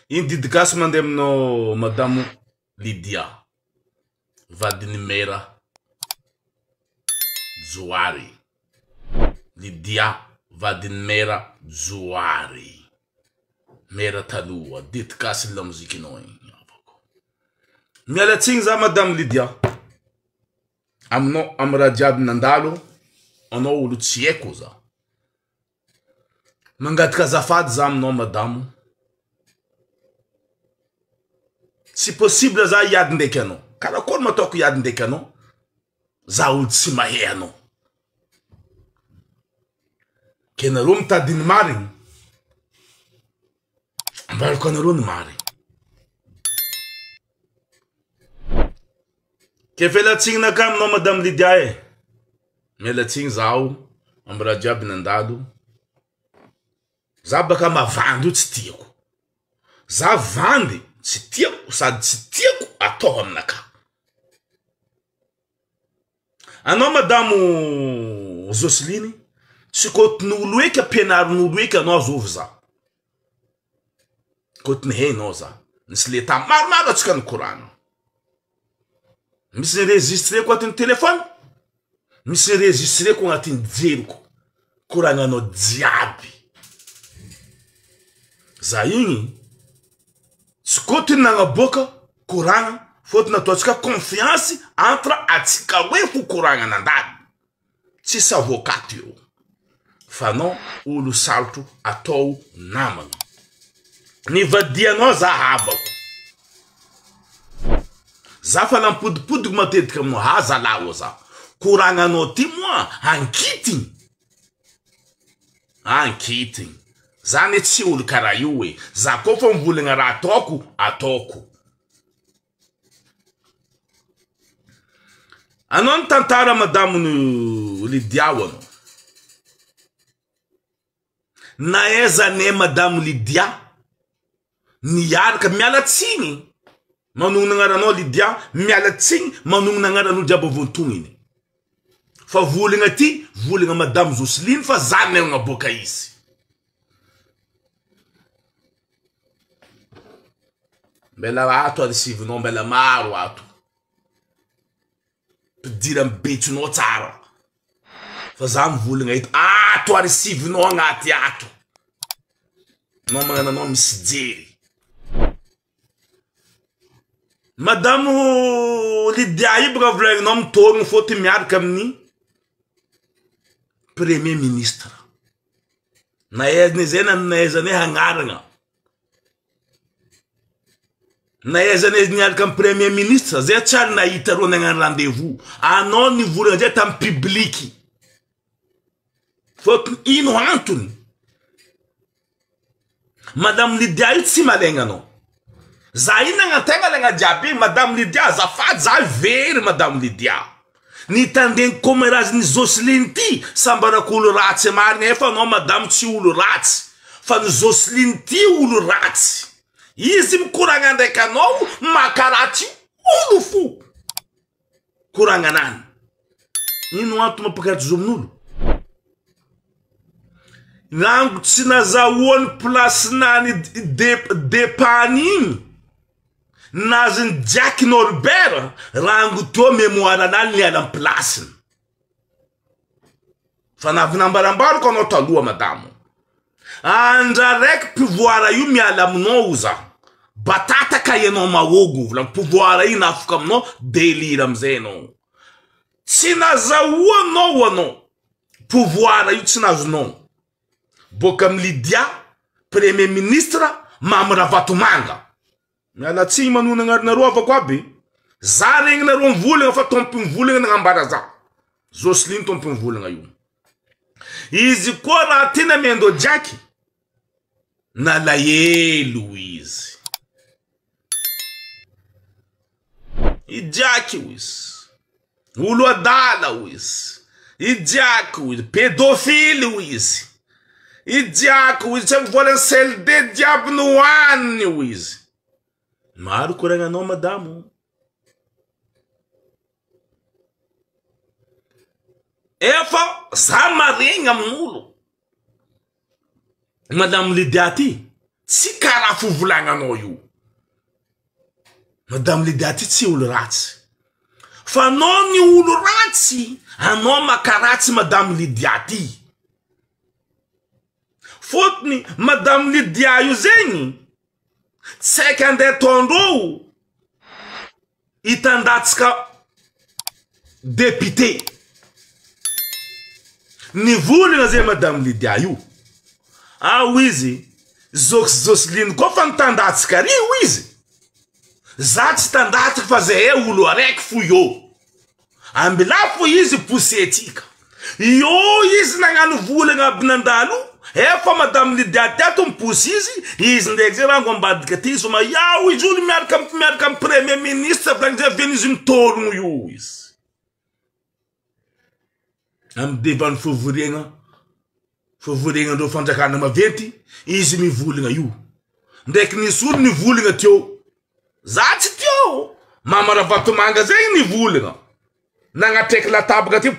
Indidikasy mandeha aminao madamo Lydia vadiny Mera Joary. Lydia vadiny Mera Joary. Mera taloha dedikasy la muzikinao igny. Mialatsigny za madame Lydia aminao amy raha jiaby nandalo anao olo tsy haiko za. Mangataka azafady za aminao madamo. Si possible za iady ndraiky anao. Karakory mataoko iady ndraiky anao. Za olo tsy mahay anao. Kenareo mitadiny marigny. Ambarako anareo ny marigny. Ke felatsigny naka aminao madame Lydia e. Mialatsigny zaho amy raha jiaby nandalo. Za baka mavandy io tsy tiako. Za vandy tsy tiako sady tsy tiako atao aminaka. Anao madamo Joseline tsy kotin'olo eky ampianarin'olo eky anao azovy za. Kotiny hainao za. Nisy leta maromaro atsika nikorana. Misy enregistreko atin'ny telefone. Misy enregistreko agnatin'ny jeriko. Koragnanao jiaby. Za igny tsy kotiny nagnaboaka koragna fôtiny ataotsika confiance entre atsika hoe fo koragna nandady. Tsisy avocat io. Fa non olo salotro atao namana. Nivadianao za habako. Za fa nampodipodiko matetika aminao haza lao za. Koragnanao ty moa ankitiny. Ankitiny. Zany tsy olo kara io e. Za koa fa mivolagna raha ataoko, ataoko. Anao ny tantara madamo Lydia anao. Naeza ne madamo Lydia niaraka mialatsigny manogno nagnaranao Lydia mialatsigny manogno nagnaran'olo jiaby vontogniny. Fa volagna ty volagna madame Joseline fa za nagnaboaka izy. Mbela ato arisivinao mbela maro ato. Pidira mbetsinao tsara. Fa za mivolagna ito ato arisivinao agnaty ato. Nao magnananao misy jery. Madamo Lydia io baka volagninao mitôrigny fôty miaraka amin'ny premier ministre. Naezany zay naezany hagnaragna. Naezany niaraka amin'ny premier ministre zay tsary nahita rô nagnano rendez-vous. Anao nivolagna zay tamy publiky. Fôtony ino antony? Madame Lydia io tsy malegna anao. Za ina ngantegna legna jiaby madame Lydia azafady za very madame Lydia. Nitandegny komerazy Joseline ty sambarako olo ratsy marigny efa anao madame tsy olo ratsy. Fa ny Joseline ty olo ratsy. Izy mikoragna ndraiky anao makaraty olo fo. Koragna nani. Ino antony mampakaty zo amin'olo? Rango tsy nazahoany place nani depany igny. Naziny Jack Norbert rango to mémoire anal ni ala place. Fa navinambarambarako anao taloha madamo. Andra raiky pouvoir io miala aminao za. Batata ka ianao mahogo vola pouvoir io nafuka aminao délire amizay anao. Tsy nazahoanao anao. Pouvoir io tsy nazonao. Boka amy Lydia premier ministre Mamravatoumanga. Mialatsigny manona agnarinareo avako aby. Za regny nareo mivolagna fa tompo mivolagna nagnambara za. Joseline tompo mivolagna io. Izy koa raha tina mendo Jack nalaelo izy. I Jack izy. Olo adala izy. I Jack izy. Pédophile izy. I Jack izy. Tsy mivola CLD diabo no anio izy. Maro koragnanao madamo. Efa za maregna amin'olo. Madame Lydia ty tsy karaha fivolagnanao io. Madame Lydia ty tsy olo ratsy. Fa anao ny olo ratsy, anao makaratsy Madame Lydia ty. Fotony Madame Lydia io zegny, tsaiky andeha ataondreo hitandatsika député. Nivolagna zay Madame Lydia io. Izy Joseline koa fa nitandatsika rio izy. Za tsy tandatsika fa zay olo araiky fo io. Ambilafo izy posetika. Io izy nagnano volagna aby nandalo. Efa Madame Lydia teto miposy izy ndraiky zay rango ambadika ty soma yao izy olo miaraka premier ministre fa veny izy mitorogno io izy. Am devant fivoriagna ndreo fanjakana maventy izy mivolagna io. Ndraiky nisy olo nivolagna teo. Za tsy teo. Mama Ravatomanga zegny nivolagna. Nagnatraiky latabaka ty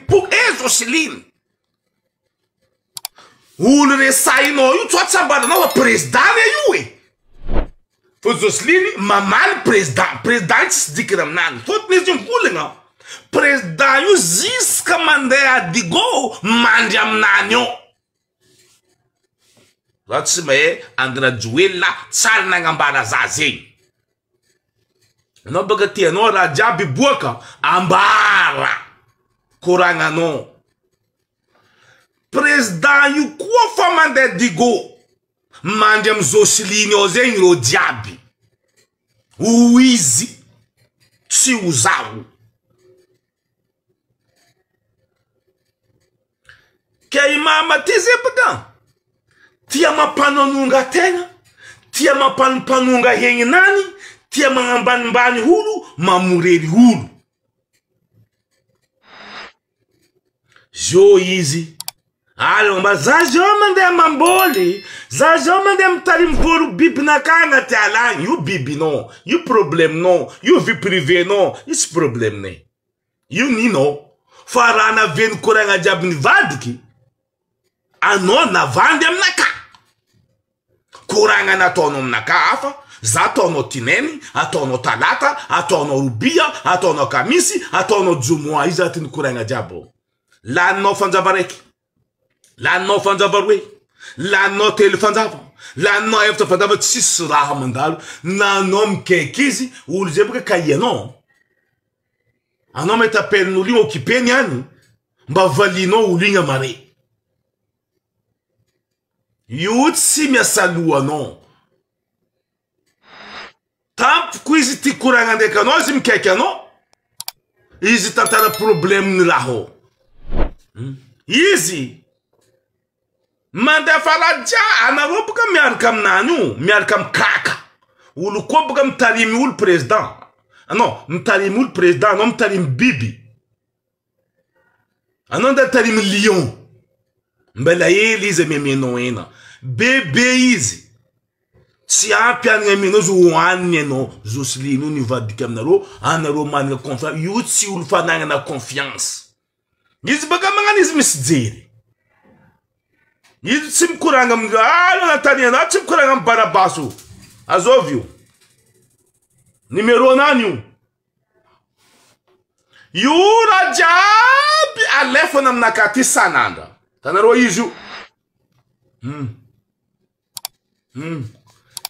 Joseline. Olo resainao io tsoa tsambaranao fa président io e. Fa Joseline mamaly président tsy dikira aminany. Fotony izy mivolagna. Président io ziska mandeha adigo mandry aminany io. Za tsy mahe Andra Joella tsara nagnambara za zegny. Anao baka tianao raha jiaby boaka ambara koragnanao. Président io koa fa mandeha digo mandry am Joseline ao zegny ro jiaby. O izy tsy ho zaho. Kay mama ty zay baka tia mampanononga tegna, tia mampanonga hegninany, tia magnambanimbany olo, mamorery olo. Jo izy alomba za jo mandeha mamboly, za jo mandeha mitarimy voro biby nakagna ty alagny. Io biby non, io problème non, io vie privée non, io tsy problème ne. Io nino fa raha naveny koragna jiaby nivadiky, anao navandy aminaka. Koragna nataonao aminaka hafa, za ataonao tineny, ataonao talata, ataonao robia, ataonao kamisy, ataonao jomoa. Izy aty ny koragna jiaby. Laninao fanjava raiky, laninao fanjava roe, laninao telo fanjava, laninao efatra fanjava, tsisy raha mandalo. Nanao mikaiky izy, olo zay baka kaianao. Anao mety apelin'olo igny occupeny any, mba valinao olo igny amare. Io tsy miasa lohanao. Tampoko izy ty koragna ndraiky anao, izy mikaiky anao, izy tantara problème ny raha. Izy mandefa raja anareo baka miaraka aminany io, miaraka mikaka. Olo koa baka mitarimy olo président. Non, mitarimy olo président, anao mitarimy biby. Anao nda tarimy lion. Mbela hely izy amiamenao ena. Bebe izy. Tsy ampy anigna amenao zo hoaniny anao. Joseline io nivadika aminareo, anareo manana confiance. Io tsy olo fanagnana confiance. Izy baka magnano izy misy jery. Izy tsy mikoragna amin'ny nataniana, tsy mikoragna amin'ny Barabaso. Azovy io. Numéro nani io. Io raha jiaby alefana aminaka ty sanandra. Tanareo izy io.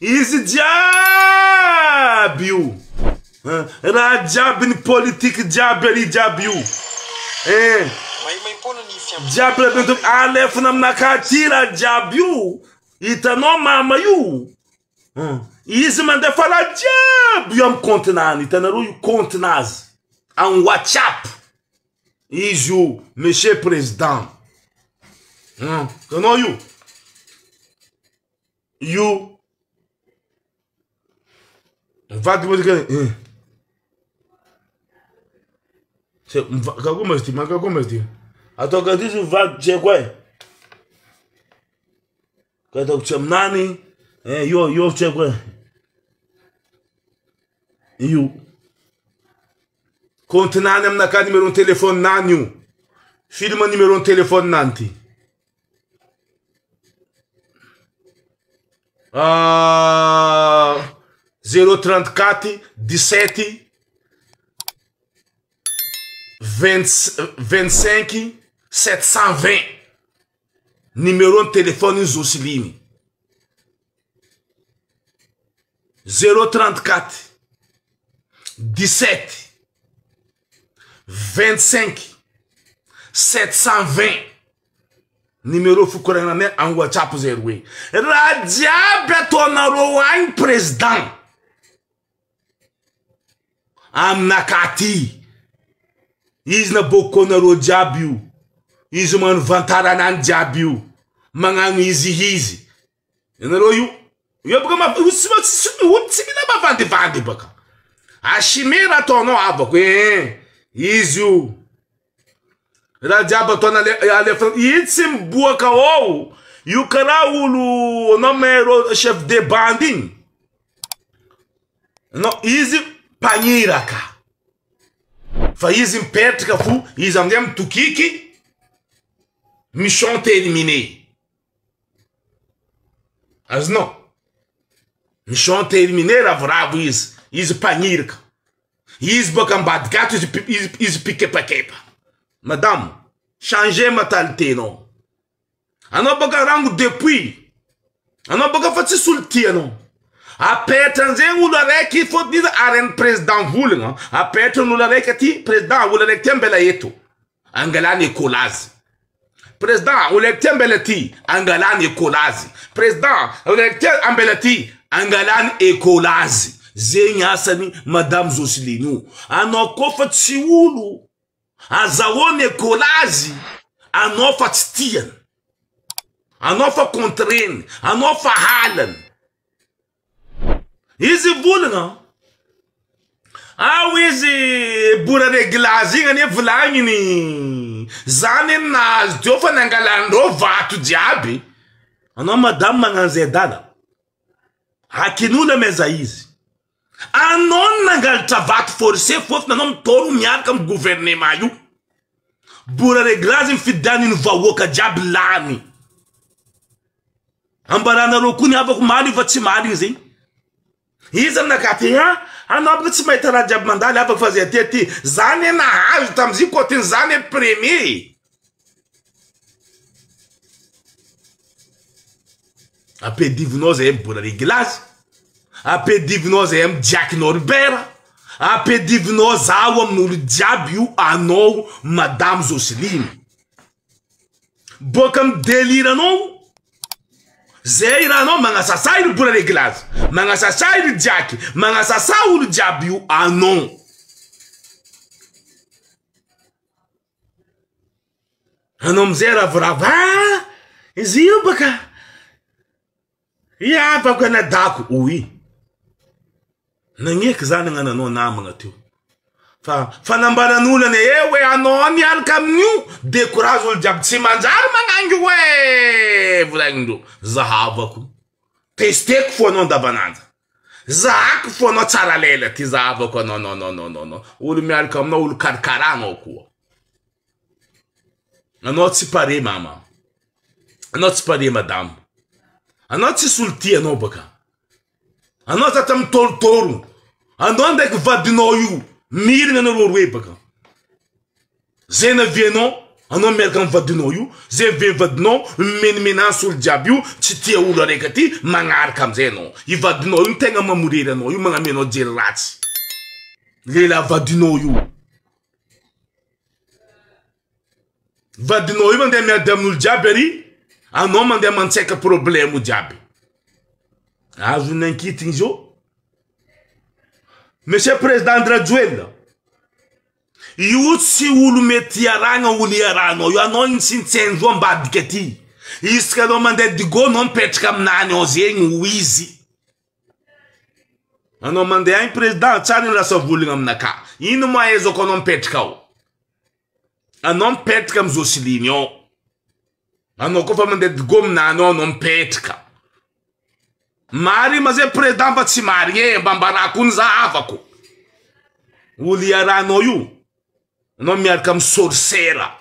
Izy jiaby io. Raha jiaby ny politique jiaby ari jiaby io. Jiaby la bento alefana aminaka ty raha jiaby io. Hitanao mama io. Izy mandefa raha jiaby io amin'ny contenany. Hitanareo io contenazy. En WhatsApp. Izy io, monsieur président. Tanao io. Io. Vady mozika. Kagoma sti, makagoma sti. Atoka dizu vady chekwe. Kata kuchamnani. Yo chekwe. Io. Contenani aminaka numéro de téléphone nani io. Filma numéro de téléphone nanti. 034 17 25 720. Numéro de téléphone Zosiline. 034 17 25 720. Numéro fukuranane en WhatsApp 08. Radia betonaro ein président. Amnakati. Isna bokonaro diabiu. Isman vantaranan diabiu. Mangang easy. Enaro you. Eu porque uma utsimina ba vande baka. A chimera tono abako. Easy. Radiaba tona ale itsim buaka ou e o cara o nome era chef de banding no easy paniraka fa easy petka fu izamdem tukiki mission terminé as não mission terminé la bravo is paniraka is bakambad gato is pique paquepa. Madame, changez ma mentalité, non? Ano baga rango depuis. Ano baga fati sultia, non? A petanzen ou la rek il faut dire aren président voule, non? A petan ou la rek ti président ou la rek tembela yeto. Angala Nicolas. Président ou la rek tembela ti Angala Nicolas. Président ou la rek tembela ti Angala Nicolas. Zenya sani Madame Zosilinu. Ano ko fati siwulu. Azaone Kolazi, anofa tstian, anofa kontren, anofa halen. Izi vulna. Izi burare glazi ngani vlangini. Zane nas diofa nangalando vatu diabi. Ano madame manganzedala. Hakinula mezaizi. Anon nangal tavat forcé fof nanom toru miar kam gouvernement yu. Bura reglazin fidani nvawoka jablani. Ambarana rokuni haba kumali vatsimari zi. Izam nakati ha anobga tsimaitara jab mandali haba fazer teti zane na hajo tamzi kotin zane premier. A pedir nós é bura reglaz. A pedir nós é Jack Norbera. A pedir nós awam no diabiu anou Madame Zosilino. Bocam delira não. Zeira não mangasasai no pura reglas. Mangasasai no Jack. Mangasasai no diabiu anou. Anom zera vrava. Zio baka. Ya baka na daku ui. Nange kizana ngana no namanga tu. Fa nambara nula ne ewe anoni al kamnyu decorazul jab simanjar mangangu we vulangdo zahavaku testek fo non da banana zak fo no tsaralela ti zavako no ulu mi al kam no ulu karkarano ku anot si pare mama anot si pare madame anot si sultia no baka anot atam toru andonde que va de noyu mir na no baka zena vieno anon merkan va de noyu ze ve va de no men sul diabiu titia ula rekati mangar kam zeno i va de noyu tenga mamurira no yu manga meno dirats lela va de noyu va de noyu mande madame nul diaberi anon mande manseka problema diabe azu nan kitinjo. Monsieur Président Drajuel, you si ulu metiaranga uliarano, you are not in sincenzo badgeti. Iska no mande digo non petkam nani ozeng wizi. Ano mande ein president chani la savulingam naka. Inu maezo konon petkau. Anon petkam Zosilino. Ano kofa mande digo nano non petka. Mari mas é predam va si marie bambarakun za avako. Uliara no yu. No mi arkam sorcera.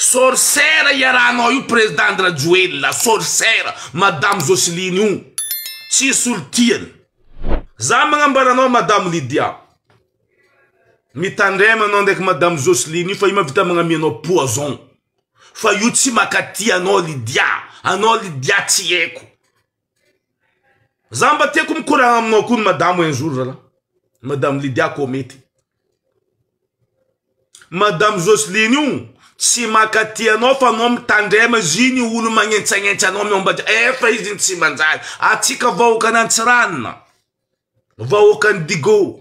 sorcière yaranao io président Rajoelina la sorcière madame Jocelyne io tsisy olo tiany za magnambaranao madame Lydia mitandrema anao ndraiky madame Jocelyne io fa io mavita magnamianao poison fa io tsy makaty anao Lydia tsy eko za mba tiako mikoragna aminao koa madame un jour zala madame Lydia ko mety madame Jocelyne io tsy makaty anao fa anao mitandrema ziny olo magnentsagnentsy anao miomba fa izy tsy manjary atsika vahoaka nantsiranina vahoaka ny digo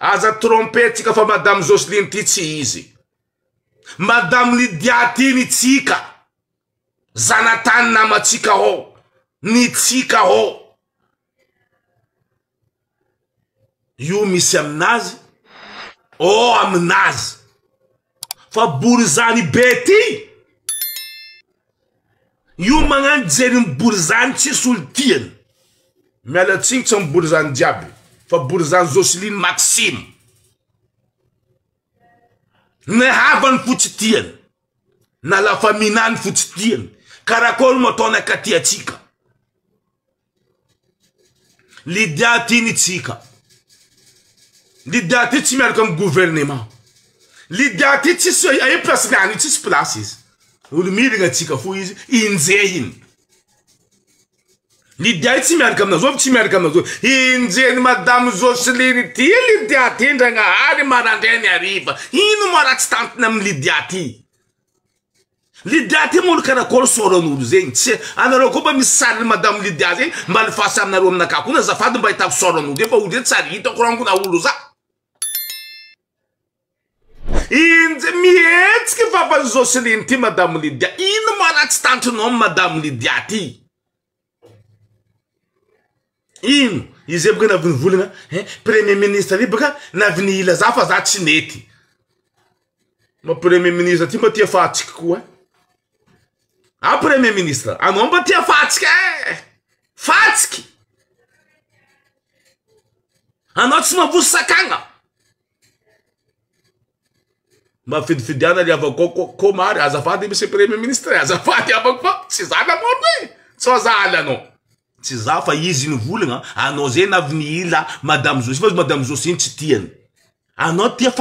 aza trompe tsika fa madame Jocelyne ty tsy izy madame Lydia ty ny tsika zanatany namatsika ho ny tsika ho io misy aminazy aminazy fa borizany bety io magnano jery borizany tsisy olo tiany miala tsiny tsy borizany jiaby fa borizany Jocelyne Maxime ne havany fotsy tiany na la faminany fotsy tiany karakory mo ataony akaty atsika Lydia ty ny tsika Lydia ty tsy miaraka amin'ny gouvernement Lydia ty tsisy ay place ngany tsisy place izy olo miragna atsika fo izy injehiny Lydia tsy miaraka aminazy tsy miaraka aminazy injehiny madame Jocelyne ty Lydia ty ndragnahary marandrainy ariva ino mo raha tsy tantiny amin'ny Lydia ty molo karakory soran'olo zegny tsy anareo koa mba misy sariny madame Lydia zegny mba lefasa aminareo aminaka koa na zafady mba hitako soran'olo zegny fa olo zegny tsary hitako rangona olo za inje mihetsiky vava Jocelyne ty madame Lydia ino mo raha tsy tantinao madame Lydia ty ino izy baka naviny volagna premier ministre ry baka naviny ila za fa za tsy nety ma premier ministre ty mba tia fahatsiky koa premier ministre anao mba tia fahatsiky fahatsiky anao tsy mavosy sakagna ma fidifidiana riavako ko mary azafady misy premier ministre azafady avako fa tsy za namono tsy za ala anao tsy za fa izy ny volagna anao zay naviny ila madame Jocelyne fa madame Jocelyne tsy tiany anao tia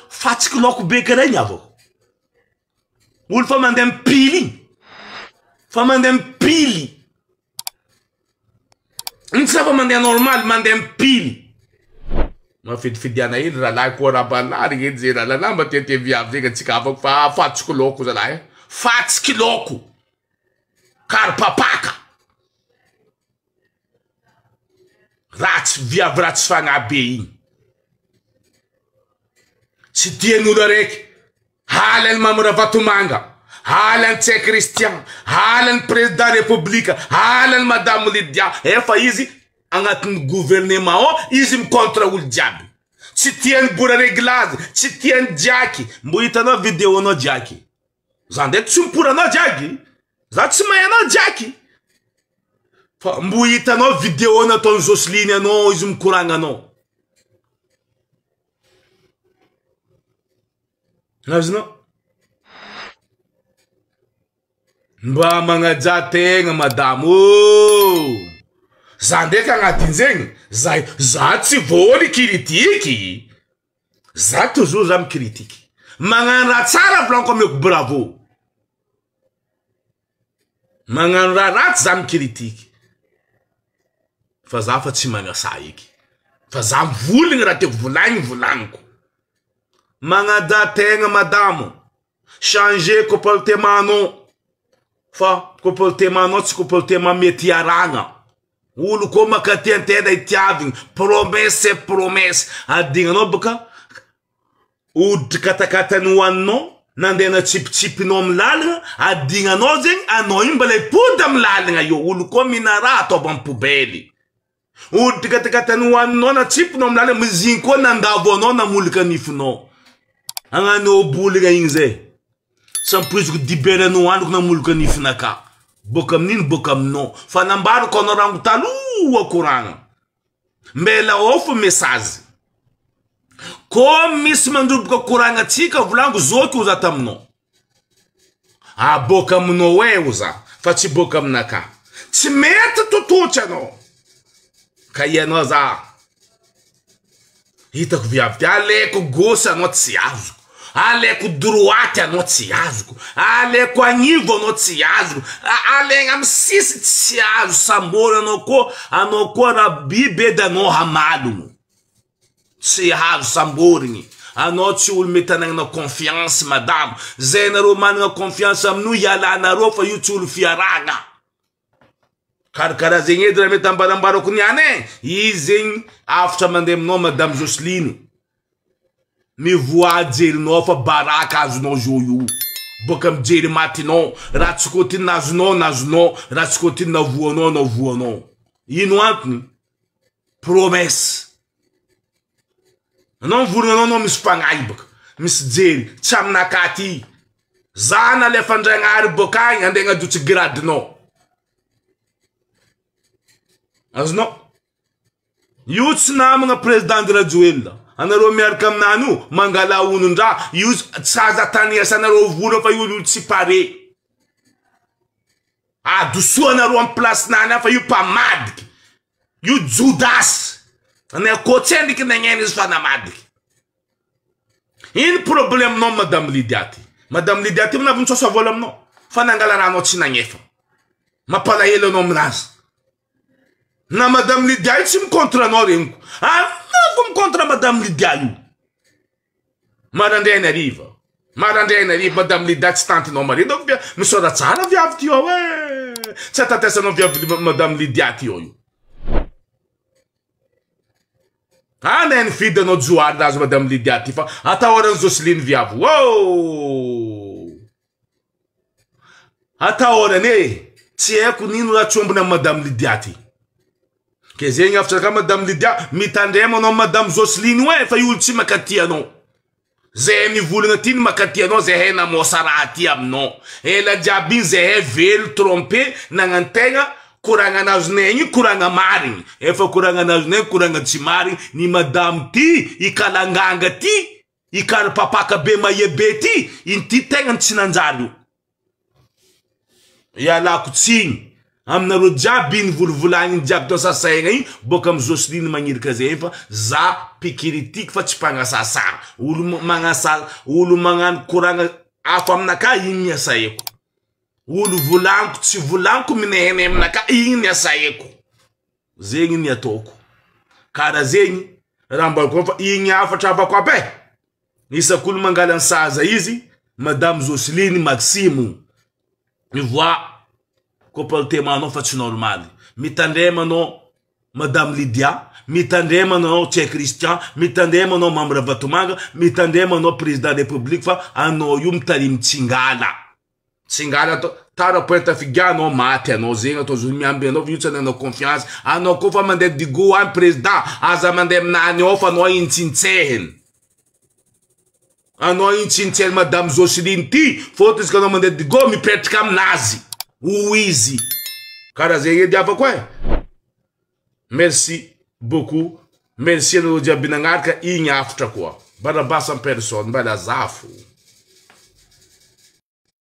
fatsiky loko be karaigny avako olo fa mandeha mipily fa mandeha mipily tsy fa mandeha normal mandeha mipily mafidifidiana iny rahalahy koa rabalary edy zay rahalahy mba tiatia viavy zegny atsika avako fa fatsiky loko zalahy fatsiky loko karpapaka ratsy viavy ratsy fagnabe igny tsy tian'olo araiky halany Mamora Vatomanga halany Tse Christian halany président république halany madame Lydia efa izy agnatin'ny gouvernement izy mikontra olo jiaby tsy tiany bora réglazy tsy tiany jiaky mbo hitanao vidéo anao jiaky za ndraiky tsy miporanao jiaky za tsy mahay jiaky fa mbo hitanao vidéo nataony Jocelyne anao izy mikoragna anao azonao mba magnaja tegna madame za ndraiky agnatin zegny za tsy voly kritiky za toujours za mikritiky magnano raha tsara volaniko ameko bravo magnano raha ratsy za mikritiky fa za fa tsy magnasa eky fa za mivoligny raha tiako volagniko magnaja tegna madame changer comportement anao fa comportement anao tsy comportement mety aragna olo koa makaty antena itiavigny promesse promesse adignanao baka oditry katakatany hoaninao nandeha natsipitsipinao amin'ny lalagna adignanao zegny anao io mbala ipody amin'ny lalagna io olo koa mina raha ataova amin'ny poubelle oditry katakatany hoaninao natsipinao amin'ny lalagna mizigny koa nandavo anao namolika nifinao agnano oboligna igny zay sampriziko diberanao androko namolika nifinaka boka amin'iny boka aminao fa nambarako anao rango taloha koragna mbela ofo message ko misy mandroboka koragna atsika volango zoky ho za taminao boka aminao za fa tsy boka aminaka tsy mety tototra anao ka ianao za hitako viavy aleko gauche anao tsy azoko aleko droite anao tsy azoko aleko agnivo anao tsy azoko alegna amy sisy tsy azo sambory anao ko raha biby edy anao hamalogno tsy azo samborigny anao tsy olo mety anagnana confiance madame zay nareo manana confiance aminao ialanareo fa io tsy olo fiaragna karakara zegny edy raha mety ambarambarako niany izy zegny afatra mandeha aminao madame Jocelyne mivoa jerinao fa baraka azonao zo io boka mijery matinao raha tsy kotiny nazonao raha tsy kotiny navoanao ino antony promesse anao mivorona anao misy fagnahy baka misy jery tsy aminaka ty zana le fandragnary boka agny andeha agnadotsy gradinao azonao io tsy namagna président de la Joël anareo miaraka aminany io mangala onondra io tsy aza taniasa anareo vola fa io tsy pare adosoanareo amy place nany fa io mpamadiky io Judas anay kotsendriky nagnena izy fa namadiky ino problème nao madame Lydia ty mnavy nitsosa vola aminao fa nangala ranao tsy nagnefa mampalahelo anao aminazy na madame Lydia io tsy mikontra anao regniko anako mikontra madame Lydia io marandrainy ariva madame Lydia tsy tantinao mare donc misora tsara viavy ty ao tsy atatesanao viavy madame Lydia ty ao io nai nifidy anao joary azo madame Lydia ty fa atahoran'ny Jocelyne viavy atahorany tsy haiko nino raha tsombony amin'ny madame Lydia ty ke zegny afatra ka madame Lydia mitandrema anao madame Jocelyne fa io olo tsy makaty anao zay mivolagna ty ny makaty anao zay hay namosa raha ty aminao ela jiaby iny zay hay velo trompe nagnantegna koragna anazonay igny koragna marigny efa koragna anazonay koragna tsy marigny ny madame ty ikalanganga ty ikarapapaka be mahebe ty iny ty tegna tsy nanjary io ialako tsigny aminareo jiaby iny volovolagny jiaby to sasaigna igny boka amy Jocelyne magnirika zay fa za pikiritiky fa tsy mpagnasasara olo magnano koragna afa aminaka igny ny asaiko olo volaniko tsy volaniko minehene aminaka igny ny asaiko zegny ny ataoko kara zegny raha mbalako fa igny afatra abako ape isak'olo mangala ny saza izy madame Jocelyne Maxime mivoa comportement anao fa tsy normal mitandrema anao madame Lydia mitandrema anao Tchè Christian mitandrema anao membre Vatomanga mitandrema anao président de république fa anao io mitarimy tsingala to tara poeta figanao maty anao zegny atao zo miamby anao io tsy anao confiance anao ko fa mandeha digo any président aza mandeha aminany ao fa anao intsintsehiny anao intsintsehiny madame Jocelyne ty fôtony izy ka anao mandeha digo mipetraka aminazy izy kara zegny edy afako merci beaucoup merci anao jiaby nagnaraka igny afatra koa barabasa en personne mbala zafo